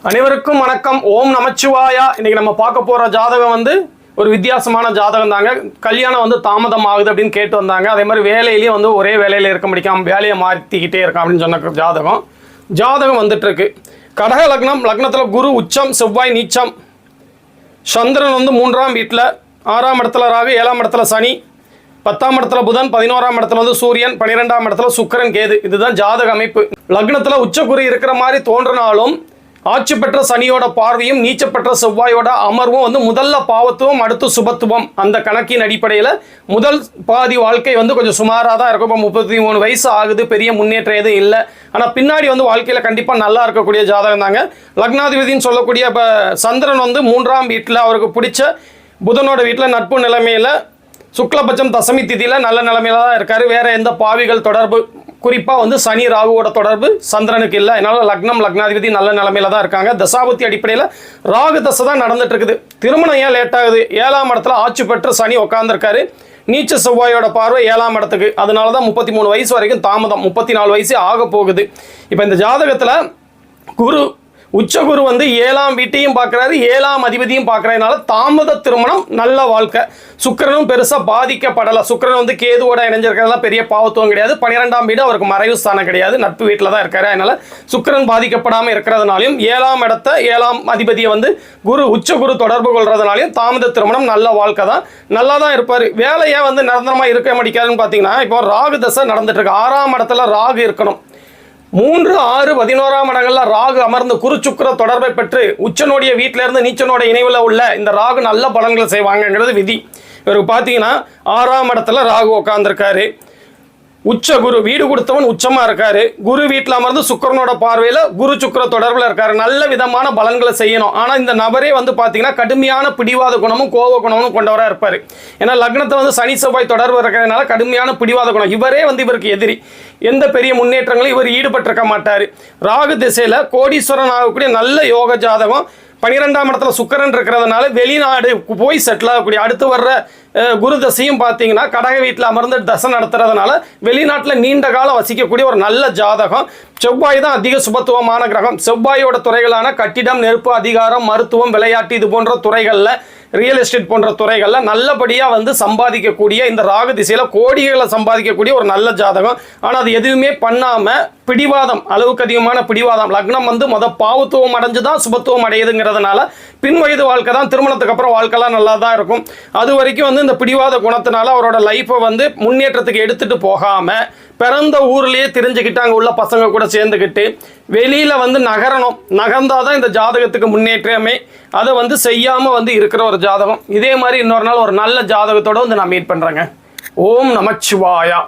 அனைவருக்கும் வணக்கம். ஓம் நமச்சிவாயா. இன்னைக்கு நம்ம பார்க்க போற ஜாதகம் வந்து ஒரு வித்தியாசமான ஜாதகம் தாங்க. கல்யாணம் வந்து தாமதம் ஆகுது அப்படின்னு கேட்டு வந்தாங்க. அதே மாதிரி வேலையிலேயே வந்து ஒரே வேலையில இருக்க முடியாம வேலையை மாற்றிக்கிட்டே இருக்கான் அப்படின்னு சொன்ன ஜாதகம் வந்துட்டு இருக்கு. கடக லக்னம், லக்னத்துல குரு உச்சம், செவ்வாய் நீச்சம், சந்திரன் வந்து 3ஆம் வீட்டில், 6ஆம் இடத்துல ராகு, 7ஆம் இடத்துல சனி, 10ஆம் இடத்துல புதன், 11ஆம் இடத்துல வந்து சூரியன், 12ஆம் இடத்துல சுக்கிரன், கேது. இதுதான் ஜாதக அமைப்பு. லக்னத்துல உச்சகுரு இருக்கிற மாதிரி தோன்றினாலும் ஆட்சி பெற்ற சனியோட பார்வையும் நீச்ச பெற்ற செவ்வாயோட அமர்வும் வந்து முதல்ல பாவத்துவம், அடுத்து சுபத்துவம். அந்த கணக்கின் அடிப்படையில் முதல் பாதி வாழ்க்கை வந்து கொஞ்சம் சுமாராக தான் இருக்கும். இப்போ 33 வயசு ஆகுது, பெரிய முன்னேற்றம் எதுவும் இல்லை. ஆனால் பின்னாடி வந்து வாழ்க்கையில் கண்டிப்பாக நல்லா இருக்கக்கூடிய ஜாதகம் தாங்க. லக்னாதிபதினு சொல்லக்கூடிய இப்போ சந்திரன் வந்து 3ஆம் வீட்டில், அவருக்கு பிடிச்ச புதனோட வீட்டில் நட்பு நிலைமையில், சுக்லபட்சம் தசமி திதியில் நல்ல நிலைமையில தான் இருக்காரு. வேற எந்த பாவிகள் தொடர்பு, குறிப்பாக வந்து சனி ராகுவோட தொடர்பு சந்திரனுக்கு இல்லை. அதனால லக்னம், லக்னாதிபதி நல்ல நிலைமையில தான் இருக்காங்க. தசாபுத்தி அடிப்படையில் ராகு தசை தான் நடந்துட்டு இருக்குது. திருமணம் ஏன் லேட் ஆகுது? 7ஆம் இடத்துல ஆட்சி பெற்று சனி உட்காந்துருக்காரு. நீச்ச செவ்வாயோட பார்வை 7ஆம் இடத்துக்கு. அதனால தான் 33 வயசு வரைக்கும் தாமதம். 34 வயசு ஆக போகுது. இப்போ இந்த ஜாதகத்தில் குரு உச்சகுரு வந்து 7ஆம் வீட்டையும் பார்க்குறாரு, 7ஆம் அதிபதியும் பார்க்குறதுனால தாமத திருமணம், நல்ல வாழ்க்கை. சுக்கிரனும் பெருசாக பாதிக்கப்படலை. சுக்கிரன் வந்து கேதுவோட இணைஞ்சிருக்கிறதுலாம் பெரிய பாவத்துவம் கிடையாது. 12ஆம் வீடு அவருக்கு மறைவு ஸ்தானம் கிடையாது, நட்பு வீட்டில் தான் இருக்காரு. அதனால சுக்கிரன் பாதிக்கப்படாமல் இருக்கிறதுனாலையும் 7ஆம் இடத்த 7ஆம் அதிபதியை வந்து குரு உச்சகுரு தொடர்பு கொள்றதுனாலையும் தாமத திருமணம், நல்ல வாழ்க்கை தான், நல்லா தான் இருப்பார். வேலையை வந்து நிரந்தரமாக இருக்க முடிக்காதுன்னு பார்த்தீங்கன்னா, இப்போ ராகு தசை நடந்துட்டு இருக்கு. 6ஆம் இடத்துல ராகு இருக்கணும். 3, 6, 11ஆம் இடங்கள்ல ராகு அமர்ந்து குரு சுக்கிர தொடர்பை பெற்று உச்சனுடைய வீட்டில இருந்து நீச்சனோட இணைவில் உள்ள இந்த ராகு நல்ல பலன்களை செய்வாங்கிறது விதி. இவருக்கு பார்த்தீங்கன்னா 6ஆம் இடத்துல ராகு உட்காந்துருக்காரு. உச்ச குரு, வீடு கொடுத்தவன் உச்சமா இருக்காரு. குரு வீட்டில் அமர்ந்து சுக்கிரனோட பார்வையில் குரு சுக்கிர தொடர்பில் இருக்காரு. நல்ல விதமான பலன்களை செய்யணும். ஆனால் இந்த நபரே வந்து பார்த்தீங்கன்னா கடுமையான பிடிவாத குணமும் கோப குணமும் கொண்டவராக இருப்பார். ஏன்னா லக்னத்தை வந்து சனி செவ்வாய் தொடர்பு இருக்கிறதுனால கடுமையான பிடிவாத குணம். இவரே வந்து இவருக்கு எதிரி. எந்த பெரிய முன்னேற்றங்களும் இவர் ஈடுபட்டிருக்க மாட்டார். ராகு திசையில் கோடீஸ்வரன் ஆகக்கூடிய நல்ல யோக ஜாதகம். 12ஆம் இடத்துல சுக்கிரன் இருக்கிறதுனால வெளிநாடு போய் செட்டில் ஆகக்கூடிய, அடுத்து வர்ற குரு தசையும் பார்த்தீங்கன்னா கடக வீட்டில் அமர்ந்து தசை நடத்துறதுனால வெளிநாட்டில் நீண்ட காலம் வசிக்கக்கூடிய ஒரு நல்ல ஜாதகம். செவ்வாய் தான் அதிக சுபத்துவமான கிரகம். செவ்வாயோட துறைகளான கட்டிடம், நெருப்பு, அதிகாரம், மருத்துவம், விளையாட்டு, இது போன்ற துறைகளில், ரியல் எஸ்டேட் போன்ற துறைகளில் நல்லபடியாக வந்து சம்பாதிக்கக்கூடிய, இந்த ராகு திசையில் கோடிகளை சம்பாதிக்கக்கூடிய ஒரு நல்ல ஜாதகம். ஆனால் அது எதுவுமே பண்ணாமல் பிடிவாதம், அளவுக்கு அதிகமான பிடிவாதம். லக்னம் வந்து பாவத்துவம் அடைஞ்சு தான் சுபத்துவம் அடையுதுங்கிறதுனால பின் வயது வாழ்க்கை தான், திருமணத்துக்கு அப்புறம் வாழ்க்கைலாம் நல்லா தான் இருக்கும். அது வரைக்கும் வந்து இந்த பிடிவாத குணத்தினால அவரோட லைஃப்பை வந்து முன்னேற்றத்துக்கு எடுத்துகிட்டு போகாமல் பிறந்த ஊர்லேயே தெரிஞ்சுக்கிட்டு அங்கே உள்ள பசங்க கூட சேர்ந்துக்கிட்டு வெளியில் வந்து நகரணும். நகர்ந்தால் தான் இந்த ஜாதகத்துக்கு முன்னேற்றமே. அதை வந்து செய்யாமல் வந்து இருக்கிற ஒரு ஜாதகம். இதே மாதிரி இன்னொரு நாள் ஒரு நல்ல ஜாதகத்தோடு வந்து நான் மீட் பண்ணுறேங்க. ஓம் நமச்சிவாயா.